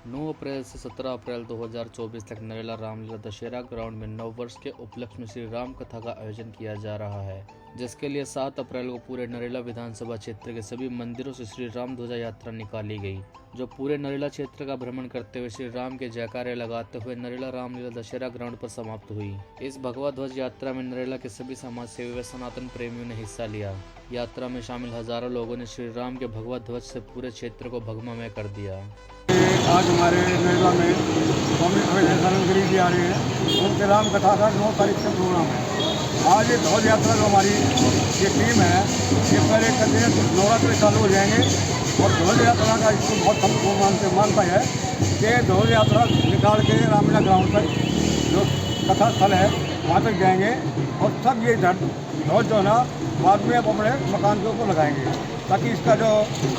9 अप्रैल से 17 अप्रैल 2024 तक नरेला रामलीला दशहरा ग्राउंड में नव वर्ष के उपलक्ष्य में श्री राम कथा का आयोजन किया जा रहा है, जिसके लिए 7 अप्रैल को पूरे नरेला विधानसभा क्षेत्र के सभी मंदिरों से श्री राम ध्वजा यात्रा निकाली गई, जो पूरे नरेला क्षेत्र का भ्रमण करते हुए श्री राम के जयकारे लगाते हुए नरेला रामलीला दशहरा ग्राउंड पर समाप्त हुई। इस भगवा ध्वज यात्रा में नरेला के सभी समाज सेवी व सनातन प्रेमियों ने हिस्सा लिया। यात्रा में शामिल हजारों लोगों ने श्री राम के भगवा ध्वज से पूरे क्षेत्र को भगवामय कर दिया। आज हमारे नरेला में स्वामी दयानंद गिरी जी आ रहे हैं। उनके राम कथा का 9 तारीख से प्रोग्राम है। आज ये ध्वज यात्रा जो हमारी ये टीम है, ये पहले कहते हैं नवरात्र चालू हो जाएंगे और ध्वज यात्रा का इसको बहुत मानता है कि ध्वज यात्रा निकाल के रामलीला ग्राउंड तक जो कथा स्थल है वहाँ तक जाएंगे और सब ये ध्वज जो है ना बाद में अपने मकान के ऊपर लगाएंगे, ताकि इसका जो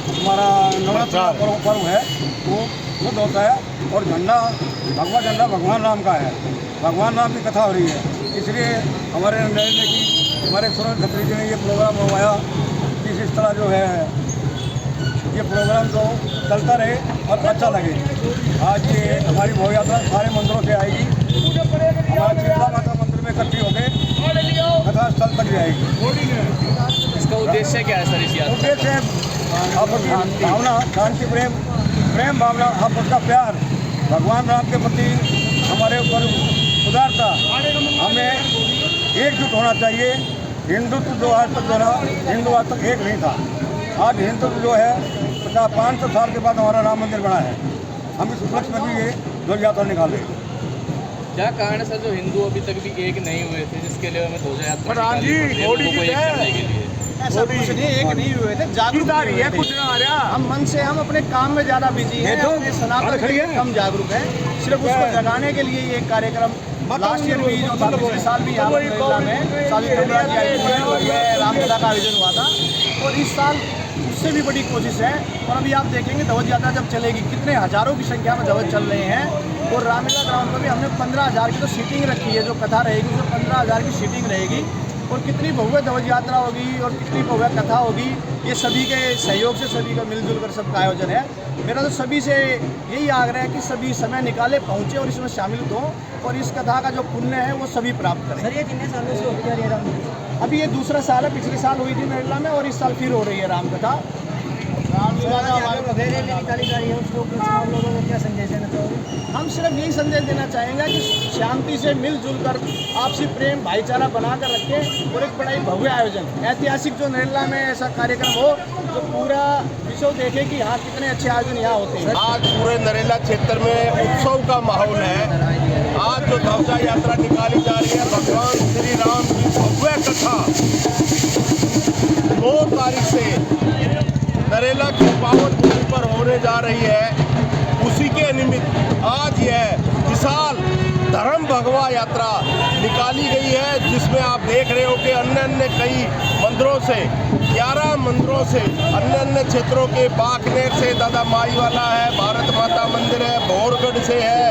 हमारा नवरात्र पर्व है वो शुद्ध होता है। और झंडा भगवान राम का है, भगवान राम की कथा हो रही है, इसलिए हमारे निर्णय की हमारे सुरेंद्र खत्री जी ने ये प्रोग्राम करवाया कि इस तरह जो है ये प्रोग्राम तो चलता रहे और अच्छा लगे। आज ये हमारी भव यात्रा सारे मंदिरों से आएगी, हमारा शीतला माता मंदिर में इकट्ठी होकर कथा स्थल तक जाएगी। इसका उद्देश्य क्या है सर? इस यात्रा उद्देश्य आपकी भावना, शांति, प्रेम भावना, आपका प्यार भगवान राम के प्रति हमारे ऊपर उदारता, हमें एकजुट होना चाहिए। हिंदुत्व जो आज तक जो है हिंदू आज तक एक नहीं था, आज हिंदुत्व जो है 500 साल के बाद हमारा राम मंदिर बना है। हम इस उपलक्ष्य में भी ये ध्वज यात्रा निकाल रहे हैं। क्या कारण है सर जो हिंदू अभी तक भी एक नहीं हुए थे, जिसके लिए हमें ध्वज यात्रा ऐसा कुछ नहीं, एक नहीं हुए थे, जागरूक है कुछ ना आ रहा। हम मन से हम अपने काम में ज़्यादा बिजी हैं, अपने सनातन के कम जागरूक हैं। सिर्फ उसको जगाने के लिए ये कार्यक्रम लास्ट ईयर भी जो था, पिछले साल भी यहाँ नरेला में रामलीला का आयोजन हुआ था और इस साल उससे भी बड़ी कोशिश है। और अभी आप देखेंगे ध्वज यात्रा जब चलेगी कितने हजारों की संख्या में ध्वज चल रहे हैं। और रामलीला ग्राउंड पर भी हमने 15,000 की तो सीटिंग रखी है, जो कथा रहेगी उसमें 15,000 की सीटिंग रहेगी। और कितनी भव्य ध्वज यात्रा होगी और कितनी भव्य कथा होगी, ये सभी के सहयोग से, सभी का मिलजुल कर सबका आयोजन है। मेरा तो सभी से यही आग्रह है कि सभी समय निकाले, पहुँचे और इसमें शामिल हों और इस कथा का जो पुण्य है वो सभी प्राप्त करें। सर ये कितने सालों से होती जा रही है रामलीला? अभी ये दूसरा साल है, पिछले साल हुई थी नरेला में और इस साल फिर हो रही है राम कथा। वगैरह निकाली जा रही है, उसको आप लोगों को क्या संदेश देना चाहोगे? हम सिर्फ यही संदेश देना चाहेंगे कि शांति से मिलजुल कर आपसी प्रेम भाईचारा बनाकर रखें और एक बड़ा ही भव्य आयोजन ऐतिहासिक जो नरेला में ऐसा कार्यक्रम हो जो पूरा विश्व देखे कि हाँ कितने अच्छे आयोजन यहाँ होते हैं। आज पूरे नरेला क्षेत्र में उत्सव का माहौल है। आज जो ध्वजा यात्रा निकाली जा रही है, भगवान श्री राम की भव्य कथा 2 तारीख से नरेला की पावन भूमि पर होने जा रही है। उसी के निमित्त आज यह विशाल धर्म भगवा यात्रा निकाली गई है, जिसमें आप देख रहे हो कि अन्य कई मंदिरों से 11 मंदिरों से अन्य क्षेत्रों के बाकनेर से दादा माई वाला है, भारत माता मंदिर है, भोरगढ़ से है,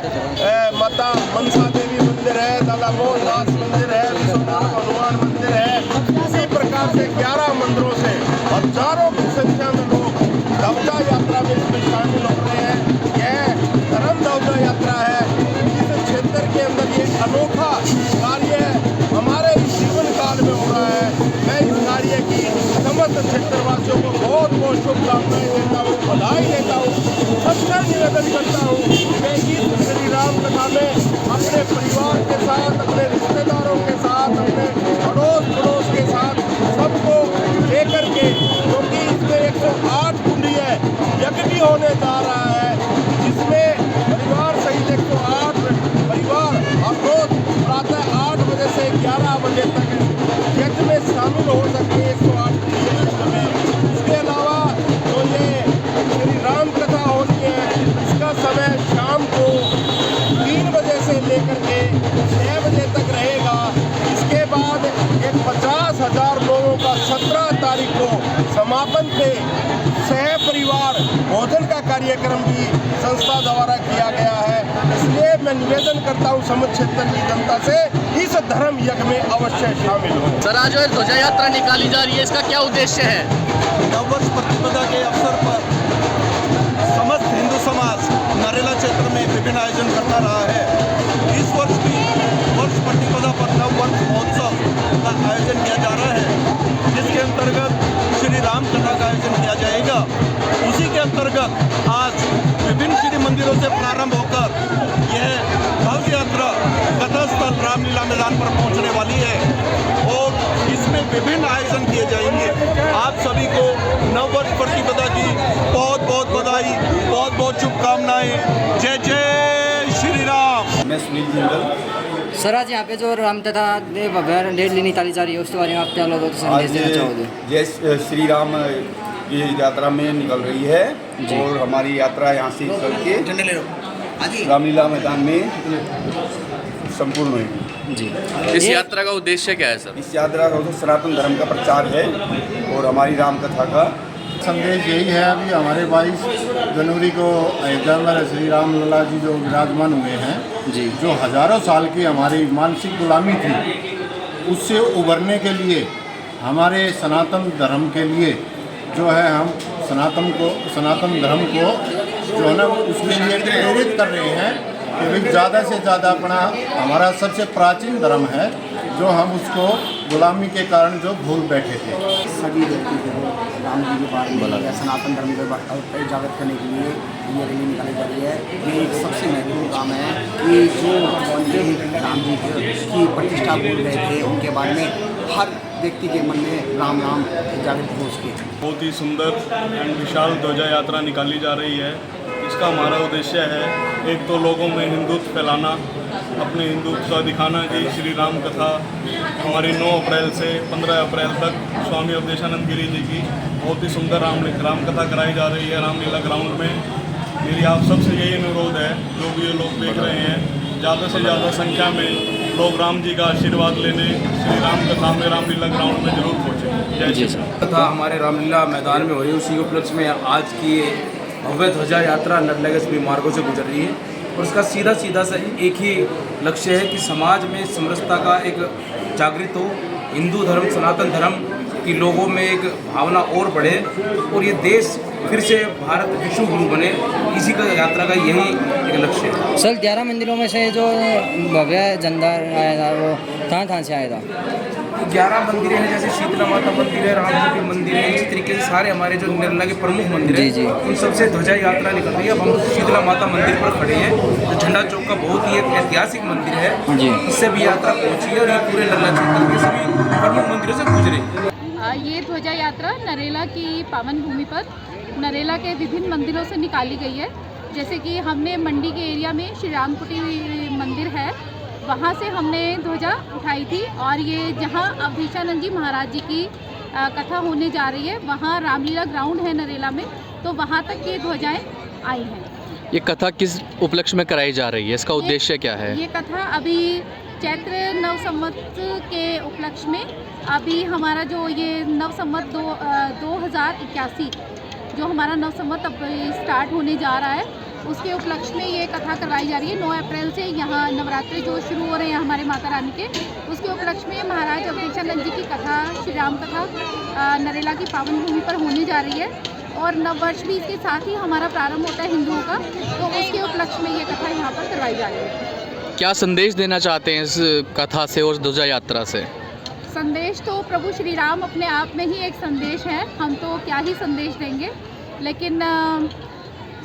माता मनसा देवी मंदिर है, दादा मोहनदास मंदिर है, विश्वनाथ हनुमान मंदिर है। इसी प्रकार से 11 मंदिरों से हजारों की संख्या में लोग ध्वजा यात्रा में इसमें शामिल हो रहे हैं। यह धर्म ध्वजा यात्रा है। इस क्षेत्र के अंदर ये अनोखा कार्य हमारे जीवन काल में हो रहा है। मैं इस कार्य की समस्त क्षेत्रवासियों को बहुत बहुत शुभकामनाएं देता हूँ, बधाई देता हूँ। सबसे निवेदन करता हूँ कि इस श्री राम कथा में अपने परिवार के साथ, अपने रिश्तेदारों के साथ, अपने अड़ोस पड़ोस के साथ सबको लेकर के, क्योंकि इसमें 108 कुंडीय यज्ञ भी होने जा रहा है, जिसमें परिवार सहित 108 परिवार अब रोज प्रातः 8 बजे से 11 बजे तक यज्ञ में शामिल हो सकते हैं 108 कुंडीय में। इसके अलावा जो ये श्री राम कथा होती है, इसका समय शाम को 3 बजे से लेकर के 6 बजे तक रहेगा। इसके बाद एक 50,000 लोगों का 17 तारीख को समापन पे सह परिवार भोजन का कार्यक्रम भी संस्था द्वारा किया गया है। इसलिए मैं निवेदन करता हूँ समस्त क्षेत्र की जनता से इस धर्म यज्ञ में अवश्य शामिल हो। सर आज जो ध्वजा यात्रा निकाली जा रही है, इसका क्या उद्देश्य है? नववर्ष प्रतिपदा के अवसर पर समस्त हिंदू समाज नरेला क्षेत्र बजों से प्रारंभ होकर यह भव्य यात्रा कथा स्थल रामलीला मैदान पर पहुंचने वाली है और इसमें विभिन्न आयोजन किए जाएंगे। आप सभी को नववर्ष प्रतिपदा की बहुत बहुत बधाई, बहुत बहुत शुभकामनाएं। जय जय श्री राम। मैं सुनील जिंदल। सर आज यहाँ पे जो राम कथा डेली निकाली जा रही है उसके बारे में आप क्या लोगों को संदेश देना चाहोगे? जय श्री राम की यात्रा में निकल रही है और हमारी यात्रा यहाँ से निकल के रामलीला मैदान में संपूर्ण होगी जी। इस यात्रा का उद्देश्य क्या है सर? इस यात्रा का उद्देश्य सनातन धर्म का प्रचार है और हमारी राम कथा का संदेश यही है। अभी हमारे 22 जनवरी को अयोध्या में श्री राम लला जी जो विराजमान हुए हैं जी, जो हजारों साल की हमारी मानसिक गुलामी थी उससे उभरने के लिए हमारे सनातन धर्म के लिए जो है हम सनातन धर्म को जो है ना उसके लिए प्रेरित कर रहे हैं कि भाई ज़्यादा से ज़्यादा अपना हमारा सबसे प्राचीन धर्म है जो हम उसको गुलामी के कारण जो भूल बैठे थे। सभी व्यक्ति को राम जी के बारे में या सनातन धर्म के जागृत करने के लिए ये रैली निकाली जा रही है। ये एक सबसे महत्वपूर्ण काम है कि जो राम जी की प्रतिष्ठा भूल गए थे उनके बारे में हर व्यक्ति के मन में राम राम जागृत हो सके। बहुत ही सुंदर एंड विशाल ध्वजा यात्रा निकाली जा रही है। इसका हमारा उद्देश्य है एक तो लोगों में हिंदुत्व फैलाना, अपने हिंदुत्व का दिखाना कि श्री राम कथा हमारी 9 अप्रैल से 15 अप्रैल तक स्वामी अवधेशानंद गिरी जी की बहुत ही सुंदर राम कथा कराई जा रही है रामलीला ग्राउंड में। मेरी आप सबसे यही अनुरोध है, जो भी ये लोग देख रहे हैं, ज़्यादा से ज़्यादा संख्या में लोग राम जी का आशीर्वाद लेने श्री राम कथा में रामलीला ग्राउंड में जरूर पहुँचें। जय श्री राम। कथा हमारे रामलीला मैदान में हो रही है, उसी उपलक्ष्य में आज की भव्य ध्वजा यात्रा नर्मदा सभी मार्गों से गुजर रही है और उसका सीधा सा एक ही लक्ष्य है कि समाज में समरसता का एक जागृत हो, हिंदू धर्म सनातन धर्म की लोगों में एक भावना और बढ़े और ये देश फिर से भारत विश्व गुरु बने। इसी का यात्रा का यही एक लक्ष्य है। सर 11 मंदिरों में से जो भव्य झंडा आया था वो कहाँ से आया था? 11 मंदिर हैं, जैसे शीतला माता मंदिर है, राम जी के मंदिर है, इस तरीके से सारे हमारे जो निर्मला के प्रमुख मंदिर हैं उन सबसे ध्वजा यात्रा निकल रही है। अब हम शीतला माता मंदिर पर खड़े हैं जो झंडा चौक का बहुत ही एक ऐतिहासिक मंदिर है जी, इससे भी यात्रा पहुंची है और ये पूरे निर्मला क्षेत्र के सभी प्रमुख मंदिरों से गुजरे। ये ध्वजा यात्रा नरेला की पावन भूमि पर नरेला के विभिन्न मंदिरों से निकाली गई है। जैसे कि हमने मंडी के एरिया में श्री राम कुटी मंदिर है, वहाँ से हमने ध्वजा उठाई थी और ये जहाँ अवधेशानंद जी महाराज जी की कथा होने जा रही है वहाँ रामलीला ग्राउंड है नरेला में, तो वहाँ तक ये ध्वजाएं आई हैं। ये कथा किस उपलक्ष्य में कराई जा रही है? इसका उद्देश्य क्या है? ये कथा अभी चैत्र नव संवत के उपलक्ष्य में अभी हमारा जो ये नव संवत 2081 जो हमारा नव संवत अब स्टार्ट होने जा रहा है उसके उपलक्ष्य में ये कथा करवाई जा रही है। 9 अप्रैल से यहाँ नवरात्रि जो शुरू हो रहे हैं हमारे माता रानी के, उसके उपलक्ष्य में महाराज अवधेशानंद जी की कथा श्री राम कथा नरेला की पावन भूमि पर होने जा रही है और नववर्ष भी इसके साथ ही हमारा प्रारंभ होता है हिंदुओं का, तो उसके उपलक्ष्य में ये कथा यहाँ पर करवाई जा रही है। क्या संदेश देना चाहते हैं इस कथा से और ध्वजा यात्रा से? संदेश तो प्रभु श्री राम अपने आप में ही एक संदेश है, हम तो क्या ही संदेश देंगे, लेकिन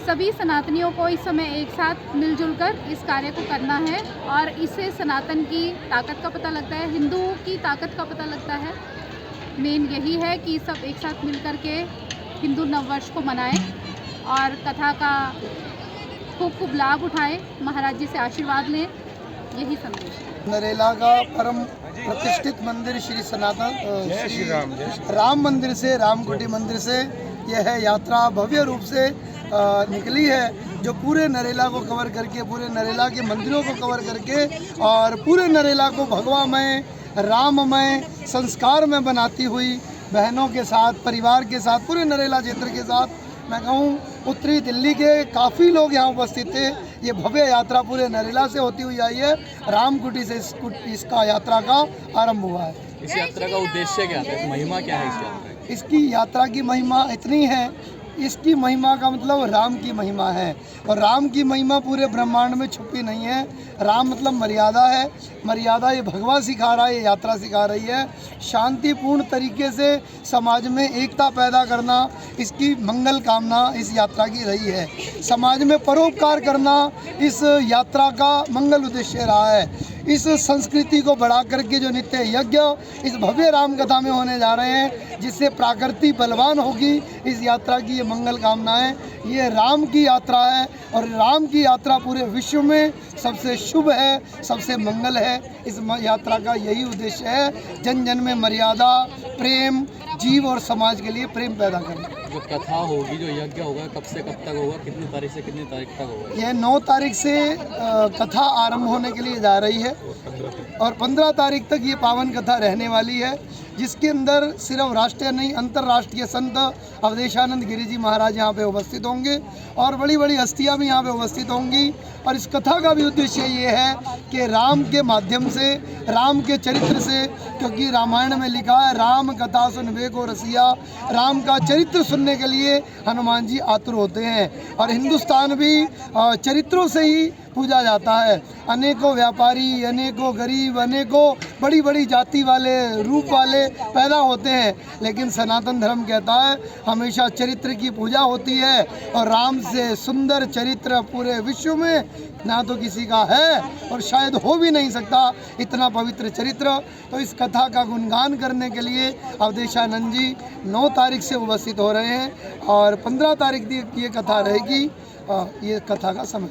सभी सनातनियों को इस समय एक साथ मिलजुल कर इस कार्य को करना है और इससे सनातन की ताकत का पता लगता है, हिंदुओं की ताकत का पता लगता है। मेन यही है कि सब एक साथ मिल कर के हिंदू नववर्ष को मनाएं और कथा का खूब लाभ उठाएं, महाराज जी से आशीर्वाद लें, यही संदेश है। नरेला का परम प्रतिष्ठित मंदिर श्री सनातन श्री राम मंदिर से, रामकुटी मंदिर से यह यात्रा भव्य रूप से निकली है, जो पूरे नरेला को कवर करके, पूरे नरेला के मंदिरों को कवर करके और पूरे नरेला को भगवामय राममय संस्कार में बनाती हुई बहनों के साथ, परिवार के साथ, पूरे नरेला क्षेत्र के साथ, मैं कहूँ उत्तरी दिल्ली के काफ़ी लोग यहाँ उपस्थित थे। ये भव्य यात्रा पूरे नरेला से होती हुई आई है, रामकुटी से इसका यात्रा का आरंभ हुआ है। इस यात्रा का उद्देश्य क्या है, महिमा क्या है इस यात्रा की? इसकी यात्रा की महिमा इतनी है इसकी महिमा का मतलब राम की महिमा है, और राम की महिमा पूरे ब्रह्मांड में छुपी नहीं है। राम मतलब मर्यादा है, मर्यादा ये भगवा सिखा रहा है, ये यात्रा सिखा रही है। शांतिपूर्ण तरीके से समाज में एकता पैदा करना इसकी मंगल कामना इस यात्रा की रही है। समाज में परोपकार करना इस यात्रा का मंगल उद्देश्य रहा है। इस संस्कृति को बढ़ा करके जो नित्य यज्ञ इस भव्य राम कथा में होने जा रहे हैं, जिससे प्रकृति बलवान होगी, इस यात्रा की ये मंगल कामना है। ये राम की यात्रा है, और राम की यात्रा पूरे विश्व में सबसे शुभ है, सबसे मंगल है। इस यात्रा का यही उद्देश्य है, जन जन में मर्यादा, प्रेम, जीव और समाज के लिए प्रेम पैदा करना। जो कथा होगी, जो यज्ञ होगा, कब से कब तक होगा, कितनी तारीख से कितनी तारीख तक होगा? यह 9 तारीख से कथा आरंभ होने के लिए जा रही है, और 15 तारीख तक ये पावन कथा रहने वाली है, जिसके अंदर सिर्फ राष्ट्रीय नहीं अंतर्राष्ट्रीय संत अवधेशानंद गिरी जी महाराज यहाँ पे उपस्थित होंगे, और बड़ी बड़ी हस्तियाँ भी यहाँ पे उपस्थित होंगी। और इस कथा का भी उद्देश्य ये है कि राम के माध्यम से, राम के चरित्र से, क्योंकि रामायण में लिखा है, राम कथा सुनबे को रसिया, राम का चरित्र सुनने के लिए हनुमान जी आतुर होते हैं। और हिंदुस्तान भी चरित्रों से ही पूजा जाता है। अनेकों व्यापारी, अनेकों गरीब, अनेकों बड़ी बड़ी जाति वाले, रूप वाले पैदा होते हैं, लेकिन सनातन धर्म कहता है हमेशा चरित्र की पूजा होती है, और राम से सुंदर चरित्र पूरे विश्व में ना तो किसी का है, और शायद हो भी नहीं सकता इतना पवित्र चरित्र। तो इस कथा का गुणगान करने के लिए अवधेशानंद जी 9 तारीख से उपस्थित हो रहे हैं, और 15 तारीख ये कथा रहेगी। ये कथा का समय